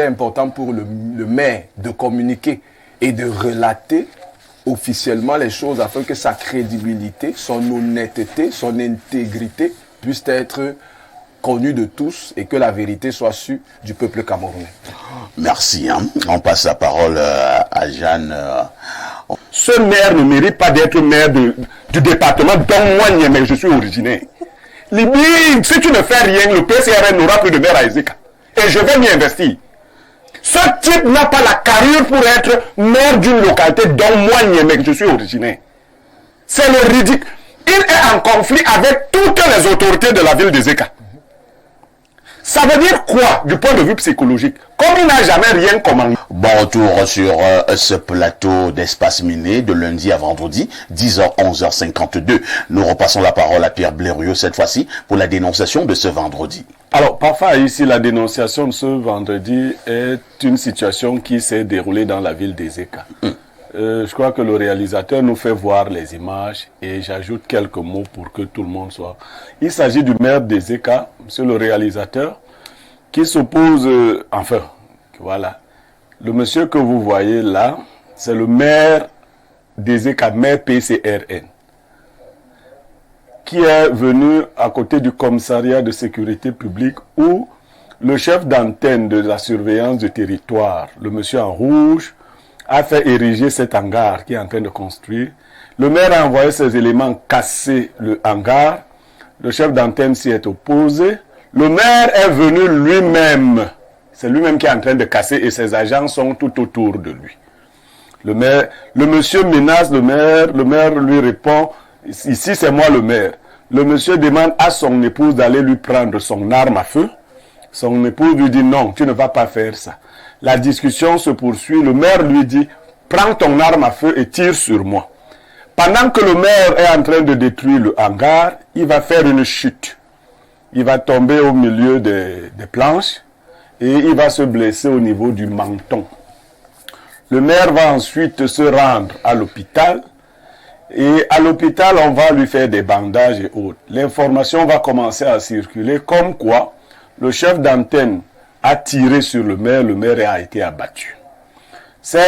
il est important pour le maire de communiquer et de relater officiellement les choses afin que sa crédibilité, son honnêteté, son intégrité puissent être connues de tous et que la vérité soit sûre du peuple camerounais. Merci. On passe la parole à Jeanne. Ce maire ne mérite pas d'être maire du département dont moi, Niamey, je suis originaire. Libye, si tu ne fais rien, le PCRN n'aura plus de maire à Ezeka. Et je vais m'y investir. Ce type n'a pas la carrure pour être maire d'une localité dont moi, Niamey, je suis originaire. C'est le ridicule. Il est en conflit avec toutes les autorités de la ville d'Ezeka. Ça veut dire quoi du point de vue psychologique? Comme il n'a jamais rien commandé. Bon retour sur ce plateau d'Espace Miné de lundi à vendredi, 10h, 11h52. Nous repassons la parole à Pierre Blériot cette fois-ci pour la dénonciation de ce vendredi. Alors, parfois ici, la dénonciation de ce vendredi est une situation qui s'est déroulée dans la ville d'Ezeka. Je crois que le réalisateur nous fait voir les images et j'ajoute quelques mots pour que tout le monde soit... Il s'agit du maire d'Ezeka, monsieur le réalisateur, qui s'oppose... voilà. Le monsieur que vous voyez là, c'est le maire d'Ezeka, maire PCRN, qui est venu à côté du commissariat de sécurité publique où le chef d'antenne de la surveillance du territoire, le monsieur en rouge, a fait ériger cet hangar qui est en train de construire. Le maire a envoyé ses éléments casser le hangar. Le chef d'antenne s'y est opposé. Le maire est venu lui-même. C'est lui-même qui est en train de casser et ses agents sont tout autour de lui. Le monsieur menace le maire lui répond, ici c'est moi le maire. Le monsieur demande à son épouse d'aller lui prendre son arme à feu. Son épouse lui dit non, tu ne vas pas faire ça. La discussion se poursuit. Le maire lui dit, prends ton arme à feu et tire sur moi. Pendant que le maire est en train de détruire le hangar, il va faire une chute. Il va tomber au milieu des planches et il va se blesser au niveau du menton. Le maire va ensuite se rendre à l'hôpital et à l'hôpital, on va lui faire des bandages et autres. L'information va commencer à circuler comme quoi le chef d'antenne a tiré sur le maire a été abattu. Ces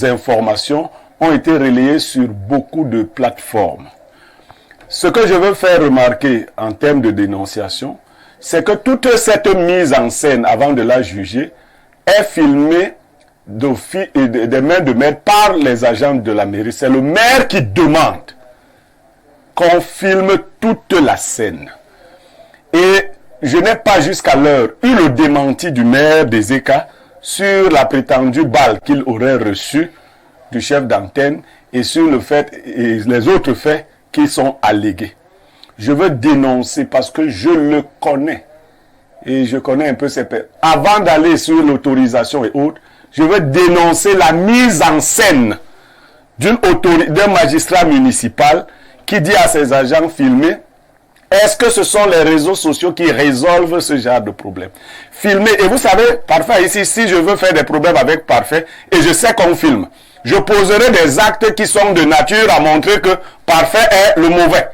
informations ont été relayées sur beaucoup de plateformes. Ce que je veux faire remarquer en termes de dénonciation, c'est que toute cette mise en scène avant de la juger est filmée des mains de maître par les agents de la mairie. C'est le maire qui demande qu'on filme toute la scène. Et je n'ai pas jusqu'à l'heure eu le démenti du maire d'Ezeka sur la prétendue balle qu'il aurait reçue du chef d'antenne et sur le fait et les autres faits qui sont allégués. Je veux dénoncer parce que je le connais et je connais un peu ses pères. Avant d'aller sur l'autorisation et autres, je veux dénoncer la mise en scène d'un magistrat municipal qui dit à ses agents filmés. Est-ce que ce sont les réseaux sociaux qui résolvent ce genre de problème? Filmer, et vous savez, parfois ici, si je veux faire des problèmes avec Parfait, et je sais qu'on filme, je poserai des actes qui sont de nature à montrer que Parfait est le mauvais.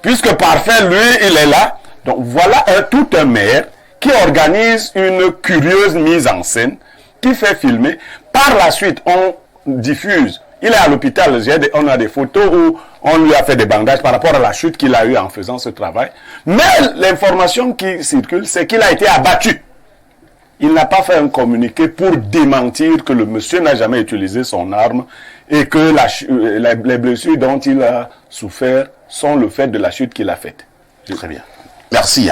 Puisque Parfait, lui, il est là. Donc voilà tout un maire qui organise une curieuse mise en scène, qui fait filmer. Par la suite, on diffuse. Il est à l'hôpital, on a des photos où on lui a fait des bandages par rapport à la chute qu'il a eue en faisant ce travail. Mais l'information qui circule, c'est qu'il a été abattu. Il n'a pas fait un communiqué pour démentir que le monsieur n'a jamais utilisé son arme et que les blessures dont il a souffert sont le fait de la chute qu'il a faite. Très bien. Merci,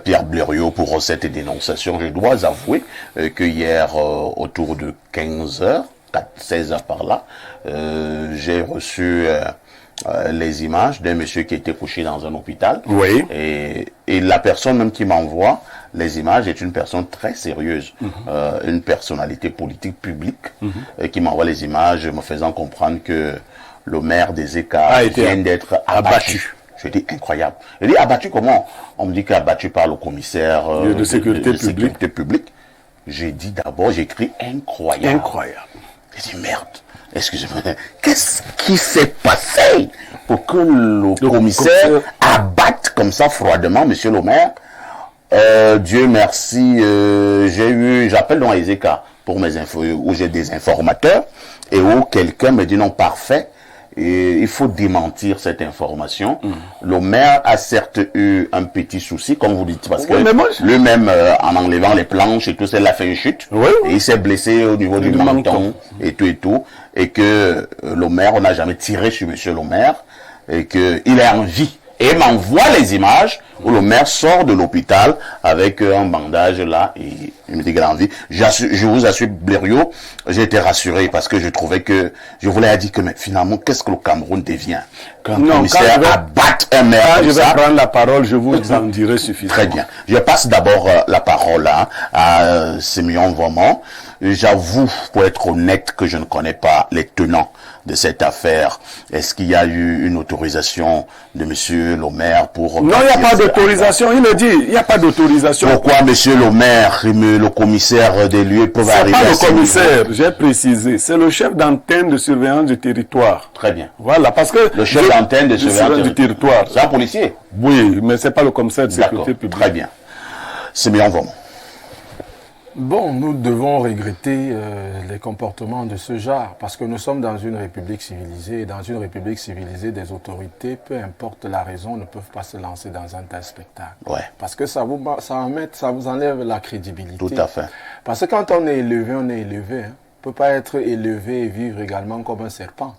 Pierre Blériot, pour cette dénonciation. Je dois avouer que hier, autour de 15h, 16h par là, j'ai reçu les images d'un monsieur qui était couché dans un hôpital. Oui. Et la personne même qui m'envoie les images est une personne très sérieuse, une personnalité politique publique, qui m'envoie les images me faisant comprendre que le maire d'Ezeka vient d'être abattu. Je dis incroyable. Je dis abattu comment? On me dit qu'abattu par le commissaire de sécurité publique. J'ai dit d'abord, j'ai écrit incroyable. Incroyable. J'ai dit merde, excusez-moi, qu'est-ce qui s'est passé pour que le commissaire abatte comme ça froidement monsieur le maire? Dieu merci, j'appelle donc Ezeka pour mes infos, où j'ai des informateurs, et où quelqu'un me dit non, parfait, et il faut démentir cette information. Le maire a certes eu un petit souci, comme vous dites, parce que lui-même, en enlevant les planches et tout ça, il a fait une chute, et il s'est blessé au niveau du menton, et tout, et que le maire, on n'a jamais tiré sur monsieur le maire, et qu'il est en vie. Et m'envoie les images où le maire sort de l'hôpital avec un bandage là et il me dit qu'il a envie. Je vous assure, Blériot, j'ai été rassuré parce que je trouvais que, je voulais dire que mais finalement, qu'est-ce que le Cameroun devient quand un commissaire abatte un maire comme je vais ça. prendre la parole, je vous en dirai suffisamment. Très bien. Je passe d'abord la parole à Simeon Vraiment. J'avoue, pour être honnête, que je ne connais pas les tenants de cette affaire. Est-ce qu'il y a eu une autorisation de monsieur le maire pour... Non, il n'y a pas d'autorisation. Il le dit, il n'y a pas d'autorisation. Pourquoi monsieur le maire, le commissaire des lieux peuvent arriver à... C'est pas le commissaire, j'ai précisé. C'est le chef d'antenne de surveillance du territoire. Très bien. Voilà, parce que... Le chef d'antenne de surveillance du territoire. C'est un policier? Oui, mais c'est pas le commissaire de sécurité publique. Très bien. Simeon Vraiment. Bon, nous devons regretter les comportements de ce genre parce que nous sommes dans une république civilisée et dans une république civilisée, des autorités, peu importe la raison, ne peuvent pas se lancer dans un tel spectacle. Ouais. Parce que ça vous enlève la crédibilité. Tout à fait. Parce que quand on est élevé, on est élevé. Hein. On ne peut pas être élevé et vivre également comme un serpent.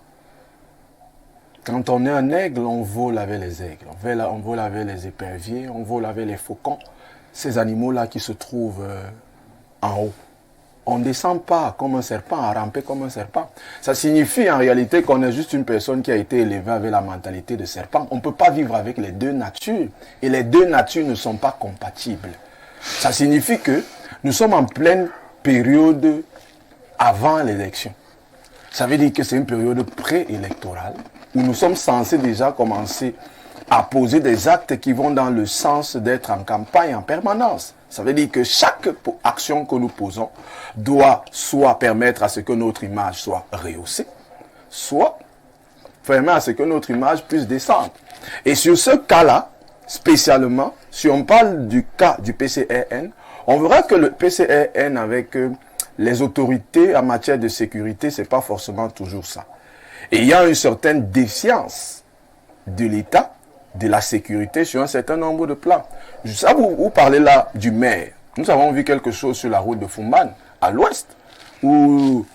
Quand on est un aigle, on vole avec les aigles, on vole avec les éperviers, on vole avec les faucons. Ces animaux-là qui se trouvent... en haut. On ne descend pas comme un serpent, à ramper comme un serpent. Ça signifie en réalité qu'on est juste une personne qui a été élevée avec la mentalité de serpent. On ne peut pas vivre avec les deux natures. Et les deux natures ne sont pas compatibles. Ça signifie que nous sommes en pleine période avant l'élection. Ça veut dire que c'est une période préélectorale où nous sommes censés déjà commencer à poser des actes qui vont dans le sens d'être en campagne en permanence. Ça veut dire que chaque action que nous posons doit soit permettre à ce que notre image soit rehaussée, soit permettre à ce que notre image puisse descendre. Et sur ce cas-là, spécialement, si on parle du cas du PCRN, on verra que le PCRN avec les autorités en matière de sécurité, c'est pas forcément toujours ça. Et il y a une certaine défiance de l'État, de la sécurité sur un certain nombre de plans. Ça, vous parlez là du maire. Nous avons vu quelque chose sur la route de Fumban, à l'ouest, où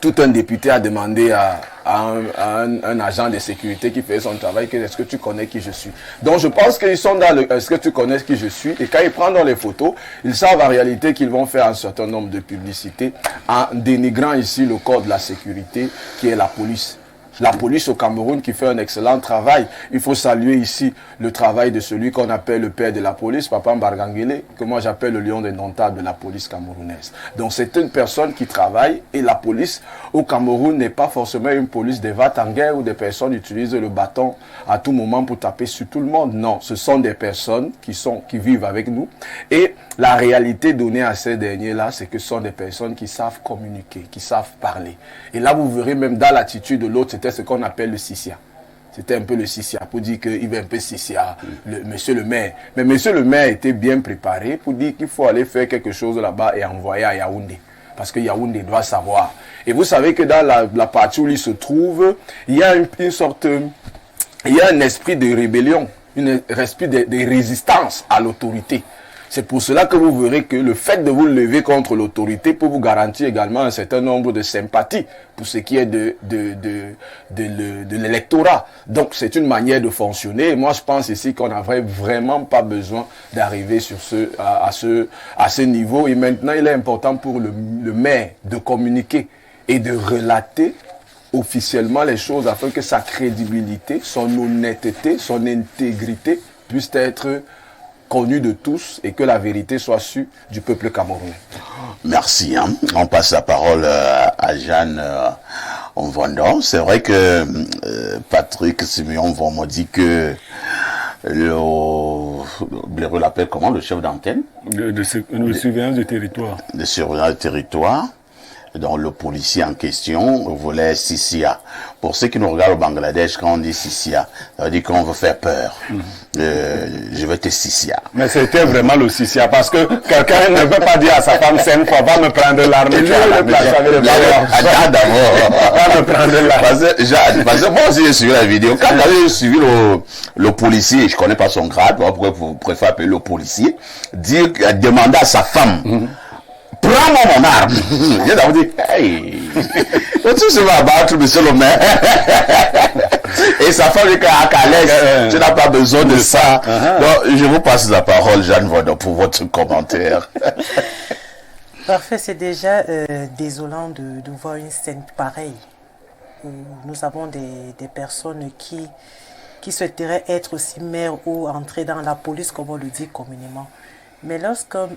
tout un député a demandé à un agent de sécurité qui fait son travail que est-ce que tu connais qui je suis. Donc je pense qu'ils sont dans le est-ce que tu connais qui je suis, et quand ils prennent dans les photos, ils savent en réalité qu'ils vont faire un certain nombre de publicités en dénigrant ici le corps de la sécurité qui est la police. La police au Cameroun qui fait un excellent travail. Il faut saluer ici le travail de celui qu'on appelle le père de la police, Papa Mbargangele, que moi j'appelle le lion indomptable de la police camerounaise. Donc c'est une personne qui travaille, et la police au Cameroun n'est pas forcément une police des vats en guerre où des personnes utilisent le bâton à tout moment pour taper sur tout le monde. Non, ce sont des personnes qui vivent avec nous, et la réalité donnée à ces derniers-là, c'est que ce sont des personnes qui savent communiquer, qui savent parler. Et là, vous verrez même dans l'attitude de l'autre, c'était ce qu'on appelle le sissia. C'était un peu le sissia, pour dire qu'il veut un peu sissia, monsieur le maire. Mais monsieur le maire était bien préparé pour dire qu'il faut aller faire quelque chose là-bas et envoyer à Yaoundé. Parce que Yaoundé doit savoir. Et vous savez que dans la partie où il se trouve, il y a il y a un esprit de rébellion, un esprit de résistance à l'autorité. C'est pour cela que vous verrez que le fait de vous lever contre l'autorité peut vous garantir également un certain nombre de sympathies pour ce qui est de l'électorat. Donc c'est une manière de fonctionner. Et moi je pense ici qu'on n'aurait vraiment pas besoin d'arriver à ce niveau. Et maintenant il est important pour le maire de communiquer et de relater officiellement les choses afin que sa crédibilité, son honnêteté, son intégrité puissent être connu de tous et que la vérité soit sûre du peuple camerounais. Merci. On passe la parole à Jeanne Onvondon. C'est vrai que Patrick Simeon m'a dit que Blériot l'appelle comment, le chef d'antenne de surveillance du territoire. De surveillance du territoire Donc le policier en question voulait Sissia. Pour ceux qui nous regardent au Bangladesh, quand on dit Sissia, ça veut dire qu'on veut faire peur. Je vais te Sissia. Mais c'était vraiment le Sissia, parce que quelqu'un ne veut pas dire à sa femme 5 fois, va me prendre l'arme. Je vais le placer avec le ballon. D'abord. Va me prendre l'arme. Parce que moi aussi j'ai suivi la vidéo. Quand j'avais suivi le policier, je connais pas son grade, pourquoi vous préférez appeler le policier, demander à sa femme, prends-moi mon arme. Je vais dire, hey, tu se vas battre, monsieur le maire. Et sa femme dit qu'à Calais, tu n'as pas besoin de ça. Donc, je vous passe la parole, Jeanne Vodon, pour votre commentaire. Parfait, c'est déjà désolant de voir une scène pareille. Nous avons des personnes qui souhaiteraient être aussi maires ou entrer dans la police, comme on le dit communément. Mais lorsqu'un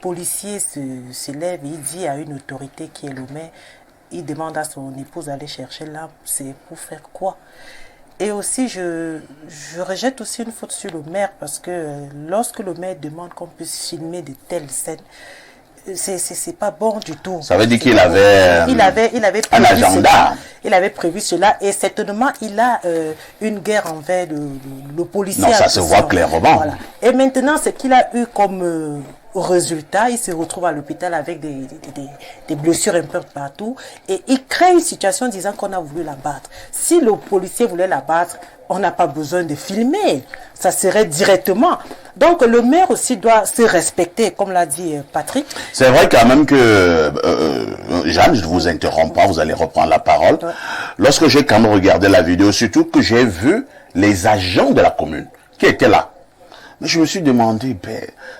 policier se lève et il dit à une autorité qui est le maire, il demande à son épouse d'aller chercher l'arme, c'est pour faire quoi? Et aussi, je rejette aussi une faute sur le maire, parce que lorsque le maire demande qu'on puisse filmer de telles scènes, c'est pas bon du tout. Ça veut dire qu'il avait, il avait un agenda. Il avait prévu cela, et certainement il a une guerre envers le policier. Non, ça se voit clairement. Voilà. Et maintenant, ce qu'il a eu comme résultat, il se retrouve à l'hôpital avec des blessures un peu partout, et il crée une situation disant qu'on a voulu l'abattre. Si le policier voulait l'abattre, on n'a pas besoin de filmer, ça serait directement. Donc le maire aussi doit se respecter, comme l'a dit Patrick. C'est vrai quand même que, Jeanne, je ne vous interromps pas, vous allez reprendre la parole. Ouais. Lorsque j'ai quand même regardé la vidéo, surtout que j'ai vu les agents de la commune qui étaient là. Mais je me suis demandé,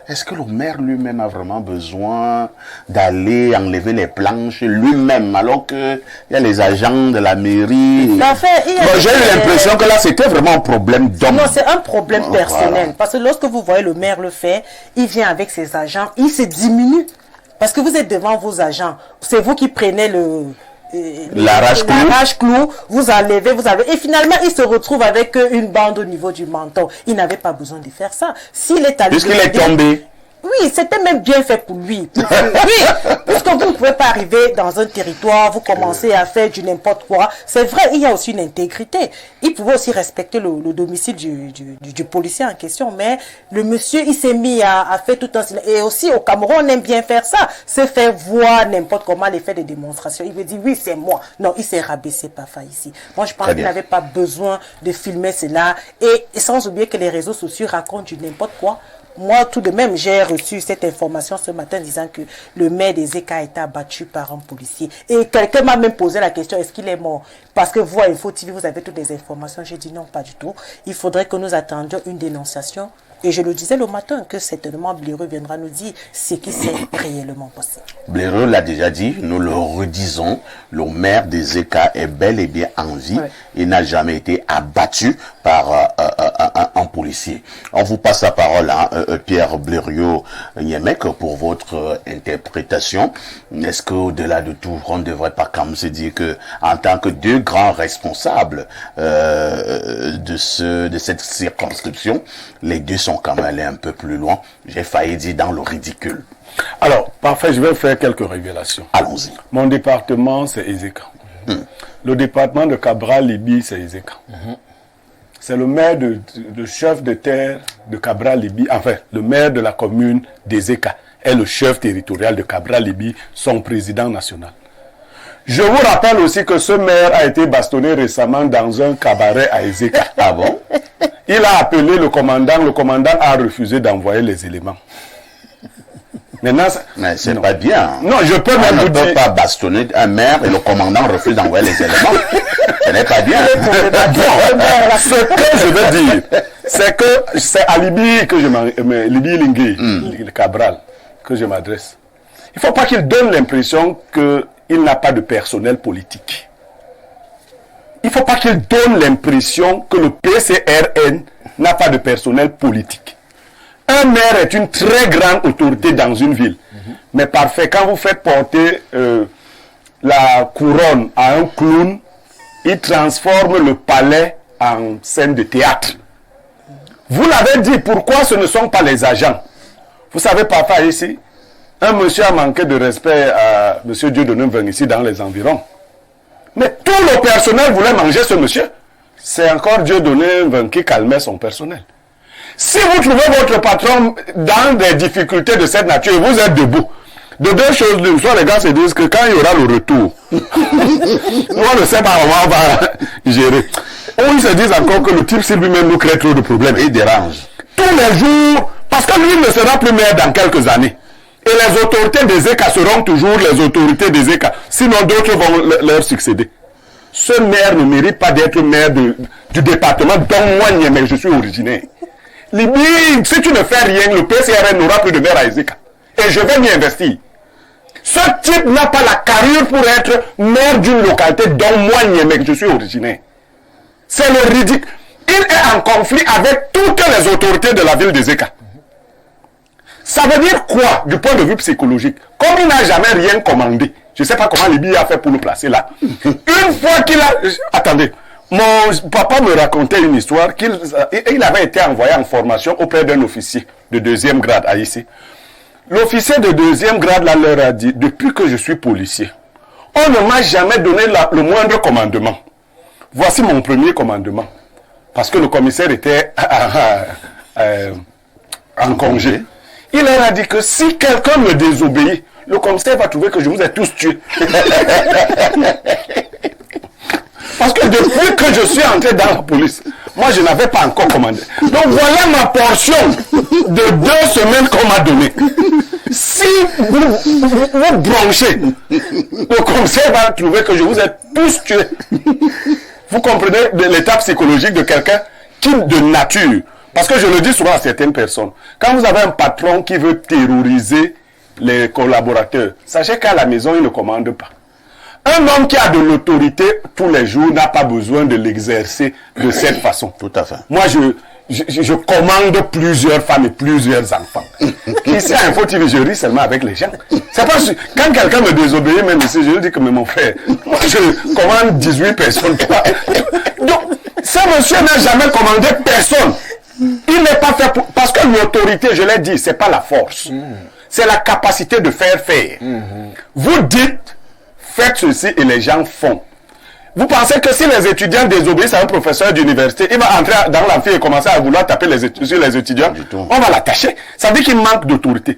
est-ce que le maire lui-même a vraiment besoin d'aller enlever les planches lui-même, alors qu'il y a les agents de la mairie? J'ai eu l'impression que là, c'était vraiment un problème d'homme. Non, c'est un problème personnel. Voilà. Parce que lorsque vous voyez le maire le faire, il vient avec ses agents, il se diminue. Parce que vous êtes devant vos agents. C'est vous qui prenez l'arrache-clou, vous enlevez, et finalement il se retrouve avec une bande au niveau du menton. Il n'avait pas besoin de faire ça. S'il est allé, puisqu'il est tombé. Oui, c'était même bien fait pour lui. Oui, puisque vous ne pouvez pas arriver dans un territoire, vous commencez à faire du n'importe quoi. C'est vrai, il y a aussi une intégrité. Il pouvait aussi respecter le domicile du policier en question, mais le monsieur, il s'est mis à faire tout un silence. Et aussi, au Cameroun, on aime bien faire ça. Se faire voir n'importe comment, les faits de démonstration. Il veut dire, oui, c'est moi. Non, il s'est rabaissé parfois ici. Moi, je pense qu'il n'avait pas besoin de filmer cela. Et sans oublier que les réseaux sociaux racontent du n'importe quoi. Moi, tout de même, j'ai reçu cette information ce matin disant que le maire des Eka a été abattu par un policier. Et quelqu'un m'a même posé la question, est-ce qu'il est mort? Parce que vous, à Info TV, vous avez toutes les informations. J'ai dit non, pas du tout. Il faudrait que nous attendions une dénonciation. Et je le disais le matin, que certainement Bléreux viendra nous dire ce qui s'est réellement passé. Bléreux l'a déjà dit, nous le redisons, le maire des Eka est bel et bien en vie. Ouais. Il n'a jamais été abattu par un policier. On vous passe la parole à Pierre Blériot-Niemek pour votre interprétation. Est-ce qu'au-delà de tout, on ne devrait pas quand même se dire que, en tant que deux grands responsables de cette circonscription, les deux sont quand même allés un peu plus loin, j'ai failli dire dans le ridicule. Alors, parfait, je vais faire quelques révélations. Allons-y. Mon département, c'est Ezeka. Le département de Cabral-Libye, c'est Ezeka. C'est le maire le chef de terre de Cabral-Libye, enfin, le maire de la commune d'Ezeka est le chef territorial de Cabral-Libye, son président national. Je vous rappelle aussi que ce maire a été bastonné récemment dans un cabaret à Ezeka. Ah bon? Il a appelé le commandant a refusé d'envoyer les éléments. Maintenant, mais c'est pas bien. Non, je peux même vous dire. On ne peut pas bastonner un maire et le commandant refuse d'envoyer les éléments. Ce n'est pas bien. Ce que je veux dire, c'est que c'est à Libye que Libye Lingui, le Cabral, que je m'adresse. Il ne faut pas qu'il donne l'impression qu'il n'a pas de personnel politique. Il ne faut pas qu'il donne l'impression que le PCRN n'a pas de personnel politique. Un maire est une très grande autorité dans une ville. Mais parfait, quand vous faites porter la couronne à un clown, il transforme le palais en scène de théâtre. Vous l'avez dit, pourquoi ce ne sont pas les agents? Vous savez, parfois ici, Un monsieur a manqué de respect à monsieur Dieudonné Mveng ici dans les environs. Mais tout le personnel voulait manger ce monsieur. C'est encore Dieudonné Mveng qui calmait son personnel. Si vous trouvez votre patron dans des difficultés de cette nature, vous êtes debout. De deux choses l'une, soit les gars se disent que quand il y aura le retour, on ne sait pas comment on va gérer. Ou ils se disent encore que le type, si lui-même nous crée trop de problèmes, il dérange. Tous les jours, parce que lui ne sera plus maire dans quelques années. Et les autorités des ECA seront toujours les autorités des ECA. Sinon, d'autres vont leur succéder. Ce maire ne mérite pas d'être maire du département dont moi, mais je suis originaire. Libye, si tu ne fais rien, le PCRN n'aura plus de maire à Ezeka. Et je vais m'y investir. Ce type n'a pas la carrure pour être maire d'une localité dont moi, mais je suis originaire. C'est le ridicule. Il est en conflit avec toutes les autorités de la ville d'Ezeka. Ça veut dire quoi du point de vue psychologique? Comme il n'a jamais rien commandé, je ne sais pas comment Libye a fait pour le placer là. Une fois qu'il a... Attendez, mon papa me racontait une histoire qu'il avait été envoyé en formation auprès d'un officier de 2e grade à ici. L'officier de 2e grade là, leur a dit, depuis que je suis policier, on ne m'a jamais donné le moindre commandement. Voici mon premier commandement. Parce que le commissaire était en congé. Il leur a dit que si quelqu'un me désobéit, le commissaire va trouver que je vous ai tous tués. Parce que depuis que je suis entré dans la police, moi je n'avais pas encore commandé. Donc voilà ma portion de 2 semaines qu'on m'a donnée. Si vous branchez, le commissaire va trouver que je vous ai tous tués. Vous comprenez l'état psychologique de quelqu'un qui de nature. Parce que je le dis souvent à certaines personnes. Quand vous avez un patron qui veut terroriser les collaborateurs, sachez qu'à la maison, il ne commande pas. Un homme qui a de l'autorité tous les jours n'a pas besoin de l'exercer de cette façon. Tout à fait. Moi, je commande plusieurs femmes et plusieurs enfants. Ici, à Info TV, je ris seulement avec les gens. C'est pas quand quelqu'un me désobéit, même ici, je lui dis que mais mon frère, moi, je commande 18 personnes. Donc, ce monsieur n'a jamais commandé personne. Il n'est pas fait pour... Parce que l'autorité, je l'ai dit, c'est pas la force. C'est la capacité de faire. Vous dites, faites ceci et les gens font. Vous pensez que si les étudiants désobéissent à un professeur d'université, il va entrer dans l'amphi et commencer à vouloir taper sur les étudiants? On va l'attacher. Ça veut dire qu'il manque d'autorité.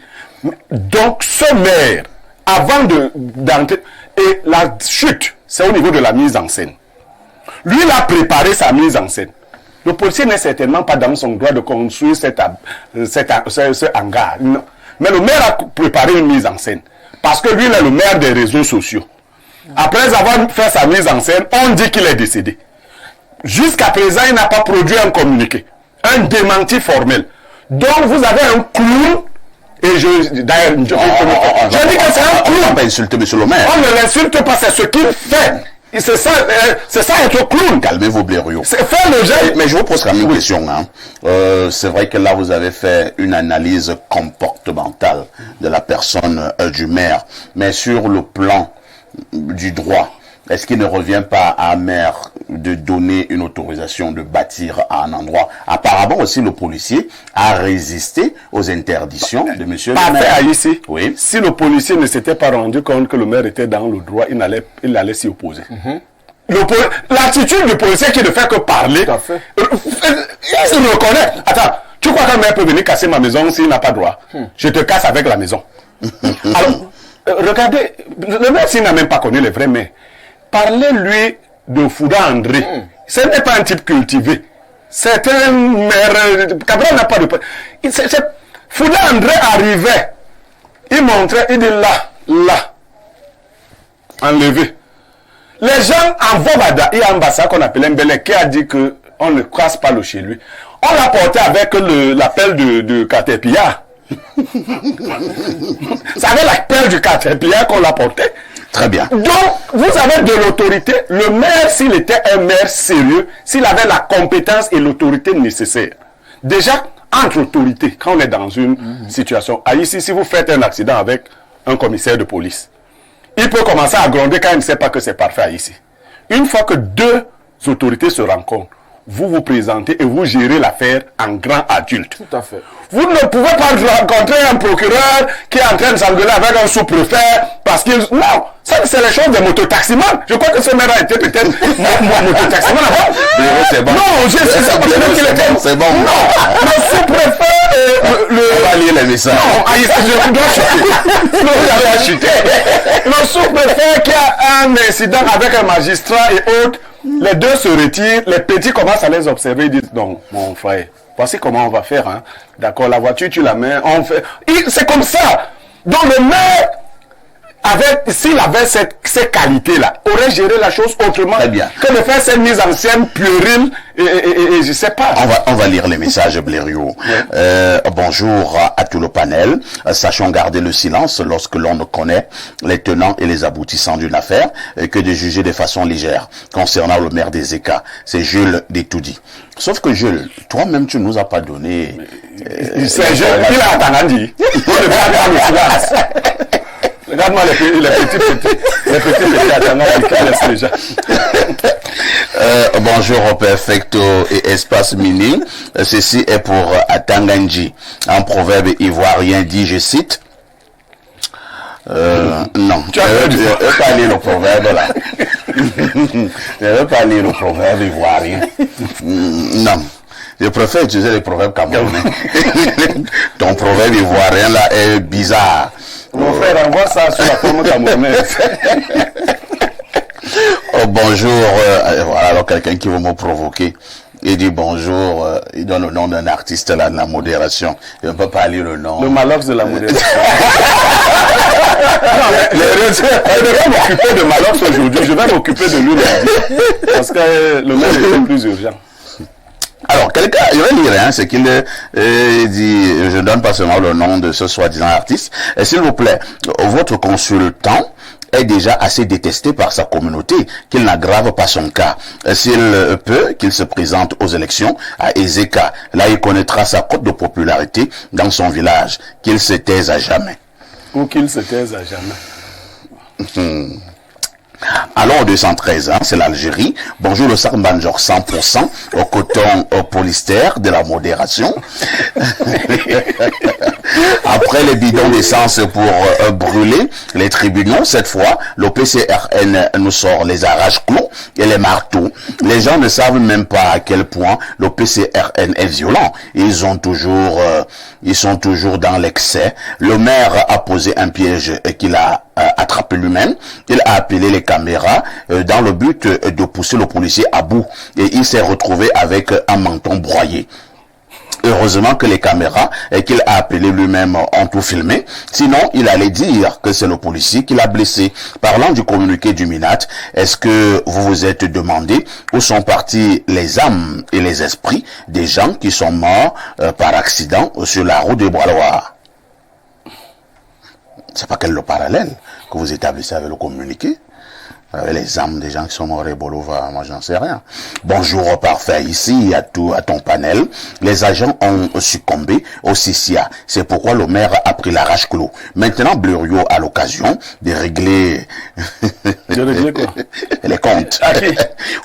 Donc, ce maire, avant d'entrer... Et la chute, c'est au niveau de la mise en scène. Lui, il a préparé sa mise en scène. Le policier n'est certainement pas dans son droit de construire ce hangar. Non. Mais le maire a préparé une mise en scène. Parce que lui, il est le maire des réseaux sociaux. Après avoir fait sa mise en scène, on dit qu'il est décédé. Jusqu'à présent, il n'a pas produit un communiqué. Un démenti formel. Donc, vous avez un clown. Et je dis que c'est un clown. On ne va pas insulter monsieur le maire. On ne l'insulte pas, c'est ce qu'il fait. C'est ça être clown. Calmez-vous, Blériot. C'est faire le geste. Mais je vous pose quand même une question. C'est vrai que là, vous avez fait une analyse comportementale de la personne du maire. Mais sur le plan du droit, est-ce qu'il ne revient pas à un maire de donner une autorisation de bâtir à un endroit? Apparemment aussi, le policier a résisté aux interdictions de monsieur le maire. Parfait, ici. Oui. Si le policier ne s'était pas rendu compte que le maire était dans le droit, il allait s'y opposer. L'attitude du policier qui ne fait que parler, il se reconnaît. Attends, tu crois qu'un maire peut venir casser ma maison s'il n'a pas droit? Je te casse avec la maison. Alors, regardez, le maire s'il n'a même pas connu les vrais maires. Parlez-lui de Fouda André. Ce n'est pas un type cultivé. C'est un maire... Cabral n'a pas de... Fouda André arrivait. Il montrait, il dit là. Enlevé. Les gens en Vobada, il y a un bassa qu'on appelait Mbele qui a dit qu'on ne casse pas le chez lui. On l'a porté avec l'appel de Caterpillar. Ça avait l'appel du Caterpillar qu'on l'a porté. Très bien. Donc, vous avez de l'autorité. Le maire, s'il était un maire sérieux, s'il avait la compétence et l'autorité nécessaire. Déjà, entre autorités, quand on est dans une situation, ici, si vous faites un accident avec un commissaire de police, il peut commencer à gronder quand il ne sait pas que c'est parfait ici. Une fois que 2 autorités se rencontrent, vous vous présentez et vous gérez l'affaire en grand adulte. Tout à fait. Vous ne pouvez pas rencontrer un procureur qui est en train de s'engueuler avec un sous-préfet parce qu'il... Non, ça c'est les choses des mototaximans. Je crois que ce maire a été peut-être mototaximan avant. C'est bon. Non, je sais ça parce qu'il était... C'est bon. Non, le sous-préfet... On va lire les messages. Non, je dois chuter. Non, vous avez à chuter. Le sous-préfet qui a un incident avec un magistrat et autres, les deux se retirent, les petits commencent à les observer, ils disent, non, mon frère, voici comment on va faire. Hein. D'accord, la voiture, tu la mets, on fait... C'est comme ça. Donc le maire, s'il avait ces qualités-là, aurait géré la chose autrement. Très bien. Que de faire cette mise en scène puérile et je sais pas. On va lire les messages, Blériot. Ouais. Bonjour à tout le panel. Sachons garder le silence lorsque l'on ne connaît les tenants et les aboutissants d'une affaire que de juger de façon légère. Concernant le maire des Écas, c'est Jules Détoudi. Sauf que Jules, toi-même, tu nous as pas donné... c'est Jules, il a attendu. On ne va pas le silence. Regarde-moi les petits attendants qui laissent déjà. Bonjour au Perfecto et Espace Mini. Ceci est pour Atanganji. Un proverbe ivoirien dit, je cite, non, je ne veux pas lire le proverbe là. Je ne veux pas lire le proverbe ivoirien. Non. Je préfère utiliser les proverbes camerounais. Ton proverbe ivoirien là est bizarre. Mon frère, envoie ça sur la forme camerounaise. Oh, bonjour. Voilà, alors quelqu'un qui veut me provoquer. Il dit bonjour. Il donne le nom d'un artiste là de la modération. Je ne peux pas lire le nom. Le Malox de la modération. Je vais m'occuper de Malox aujourd'hui. Je vais m'occuper de lui parce que le monde est plus urgent. Alors, quelqu'un, je vais lire, hein, c'est qu'il dit, je ne donne pas seulement le nom de ce soi-disant artiste. S'il vous plaît, votre consultant est déjà assez détesté par sa communauté qu'il n'aggrave pas son cas. S'il peut, qu'il se présente aux élections à Ezeka. Là, il connaîtra sa cote de popularité dans son village. Qu'il se taise à jamais. Ou qu'il se taise à jamais. Alors, 213, hein, c'est l'Algérie. Bonjour le Sarbanjor 100% au coton au polystère de la modération. Après les bidons d'essence pour brûler les tribunaux, cette fois, le PCRN nous sort les arrache-clous et les marteaux. Les gens ne savent même pas à quel point le PCRN est violent. Ils sont toujours dans l'excès. Le maire a posé un piège qu'il a attrapé lui-même. Il a appelé les caméras dans le but de pousser le policier à bout et il s'est retrouvé avec un menton broyé. Heureusement que les caméras qu'il a appelé lui-même ont tout filmé. Sinon, il allait dire que c'est le policier qui l'a blessé. Parlant du communiqué du MINAT, est-ce que vous vous êtes demandé où sont partis les âmes et les esprits des gens qui sont morts par accident sur la route de Bois-Loire? C'est pas quel le parallèle que vous établissez avec le communiqué? Les âmes des gens qui sont morts à Bolova, moi j'en sais rien. Bonjour parfait, ici à ton panel. Les agents ont succombé au CICIA. C'est pourquoi le maire a pris l'arrache-clou. Maintenant, Blériot a l'occasion de régler les comptes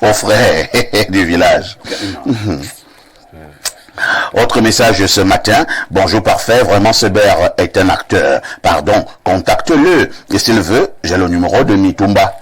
aux frais du village. Autre message ce matin. Bonjour parfait, vraiment Seber est un acteur. Pardon, contacte-le. Et s'il veut, j'ai le numéro de Mitumba.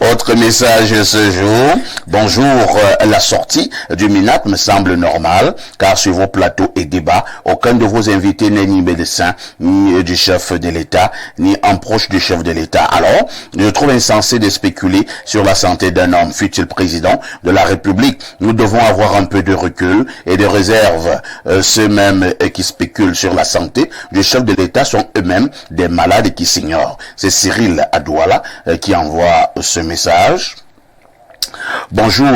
Autre message ce jour. Bonjour, la sortie du MINAT me semble normale, car sur vos plateaux et débats, aucun de vos invités n'est ni médecin, ni du chef de l'État, ni un proche du chef de l'État. Alors, je trouve insensé de spéculer sur la santé d'un homme, fut-il président de la République. Nous devons avoir un peu de recul et de réserve. Ceux-mêmes qui spéculent sur la santé du chef de l'État sont eux-mêmes des malades qui s'ignorent. C'est Cyril Adouala qui envoie ce message. Bonjour,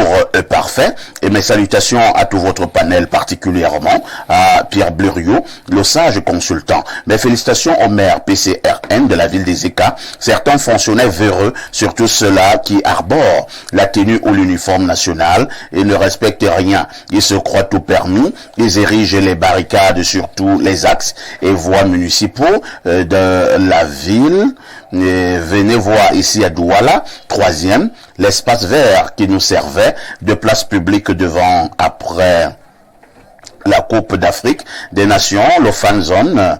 parfait, et mes salutations à tout votre panel, particulièrement à Pierre Blériot, le sage consultant. Mes félicitations au maire PCRN de la ville des Écas, certains fonctionnaires véreux, surtout ceux-là qui arborent la tenue ou l'uniforme national et ne respectent rien. Ils se croient tout permis, ils érigent les barricades sur tous les axes et voies municipaux de la ville. Et venez voir ici à Douala, 3e, l'espace vert qui nous servait de place publique devant, après la Coupe d'Afrique des Nations, le fan zone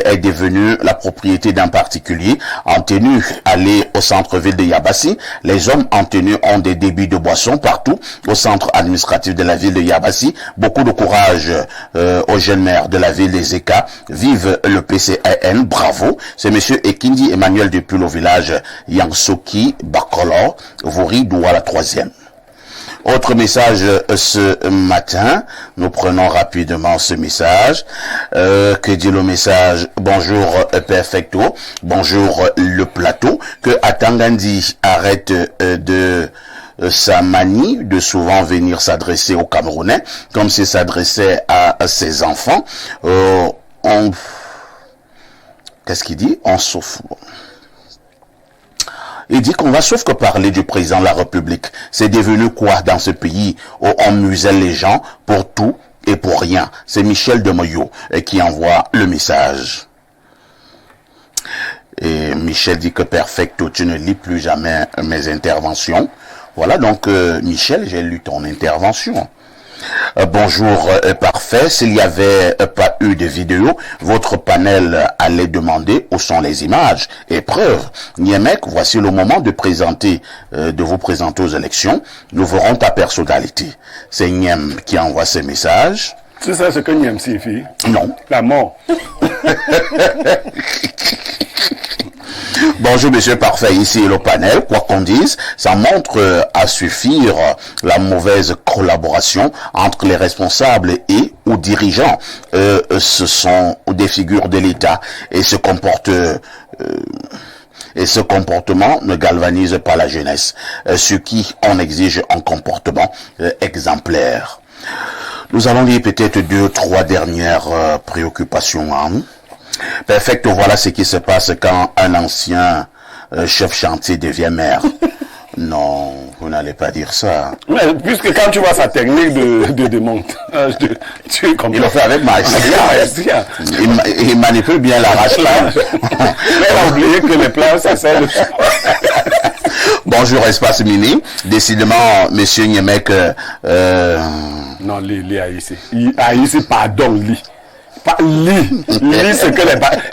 est devenu la propriété d'un particulier. En tenue, aller au centre-ville de Yabassi, les hommes en tenue ont des débits de boissons partout au centre administratif de la ville de Yabassi. Beaucoup de courage aux jeunes maires de la ville des Écas. Vive le PCRN, bravo. C'est monsieur Ekindi Emmanuel depuis le village Yangsoki, Bakolor, Vori, Douala, 3e. Autre message ce matin, nous prenons rapidement ce message. Que dit le message? Bonjour Perfecto, bonjour le plateau. Que Atangandi arrête de sa manie de souvent venir s'adresser aux Camerounais comme s'il s'adressait à ses enfants. Qu'est-ce qu'il dit? On souffre. Il dit qu'on va sauf que parler du président de la République. C'est devenu quoi dans ce pays où on muselle les gens pour tout et pour rien? C'est Michel Demoyo qui envoie le message. Et Michel dit que perfecto, tu ne lis plus jamais mes interventions. Voilà donc Michel, j'ai lu ton intervention. Bonjour, parfait. S'il n'y avait pas eu de vidéo, votre panel allait demander où sont les images et preuves. Niemek, voici le moment de vous présenter aux élections. Nous verrons ta personnalité. C'est Niem qui envoie ce message. C'est ça ce que Niem signifie? Non. La mort. Bonjour monsieur parfait, ici le panel, quoi qu'on dise, ça montre à suffire la mauvaise collaboration entre les responsables et ou dirigeants. Ce sont des figures de l'État et ce comportement ne galvanise pas la jeunesse, ce qui en exige un comportement exemplaire. Nous allons lire peut-être 2 ou 3 dernières préoccupations. Perfect, voilà ce qui se passe quand un ancien chef chantier devient maire. Non, vous n'allez pas dire ça. Mais puisque quand tu vois sa technique de démontage, tu es comme... Il le fait avec maestria. Il manipule bien la rache là. Mais on a oublié que les plans, ça sert de... Bonjour Espace Mini. Décidément, monsieur Niemek... Non, lis Aïssi. Aïssi, pardon, lis. Lis ce que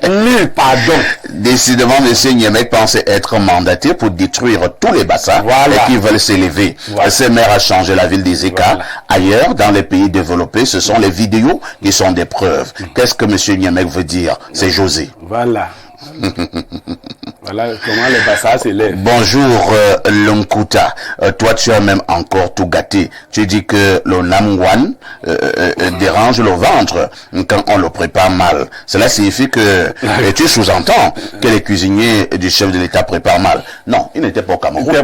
lis, pardon. Décidément, monsieur Niemek pense être mandaté pour détruire tous les bassins qui veulent s'élever. Ce maire a changé la ville des Écas. Ailleurs, dans les pays développés, ce sont les vidéos qui sont des preuves. Qu'est-ce que monsieur Niemek veut dire? C'est José. Voilà. Voilà comment les bassins s'élèvent. Bonjour Lonkuta, toi tu as même encore tout gâté. Tu dis que le Namwan dérange le ventre quand on le prépare mal. Cela signifie que tu sous-entends que les cuisiniers du chef de l'État préparent mal. Non, il n'était pas au Cameroun.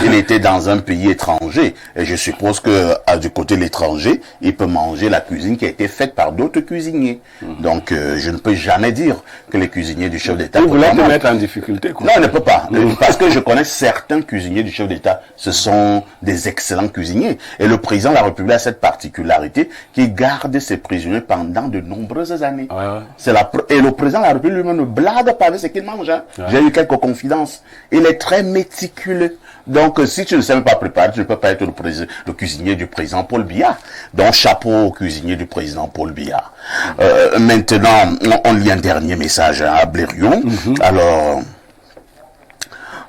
Il était dans un pays étranger. Et je suppose que du côté de l'étranger, il peut manger la cuisine qui a été faite par d'autres cuisiniers. Donc je ne peux jamais dire que les cuisiniers du chef d'État préparent mal. Vous voulez te mettre en difficulté, quoi. Non, il ne peut pas. Parce que je connais certains cuisiniers du chef d'État. Ce sont des excellents cuisiniers. Et le président de la République a cette particularité qui garde ses prisonniers pendant de nombreuses années. Et le président de la République lui-même ne blague pas avec ce qu'il mange. J'ai eu quelques confidences. Il est très méticuleux. Donc, si tu ne sais même pas préparer, tu ne peux pas être le cuisinier du président Paul Biya. Donc, chapeau au cuisinier du président Paul Biya. Maintenant, on lit un dernier message à Blériot. Alors...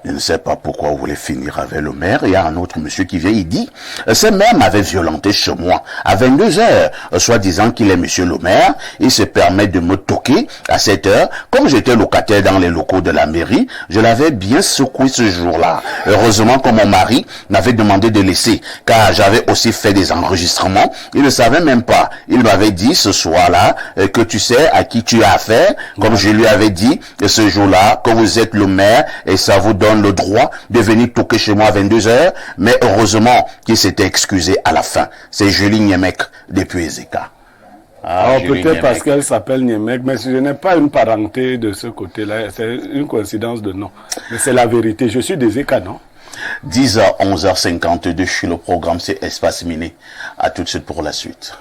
Je ne sais pas pourquoi vous voulez finir avec le maire. Il y a un autre monsieur qui vient, il dit, ce maire m'avait violenté chez moi à 22 heures, soit disant qu'il est monsieur le maire. Il se permet de me toquer à 7 heures. Comme j'étais locataire dans les locaux de la mairie, je l'avais bien secoué ce jour-là. Heureusement que mon mari m'avait demandé de laisser, car j'avais aussi fait des enregistrements. Il ne savait même pas. Il m'avait dit ce soir-là que tu sais à qui tu as affaire, comme je lui avais dit ce jour-là, que vous êtes le maire et ça vous donne donne le droit de venir toquer chez moi à 22h, mais heureusement qu'il s'était excusé à la fin. C'est Julie Niemek depuis Ezeka. Alors Julie peut-être parce Niemek. qu'elle s'appelle Niemek, mais je n'ai pas une parenté de ce côté-là. C'est une coïncidence de nom. Mais c'est la vérité. Je suis des Ezeka, non? 10h, 11h52 sur le programme, c'est Espace Miné. À tout de suite pour la suite.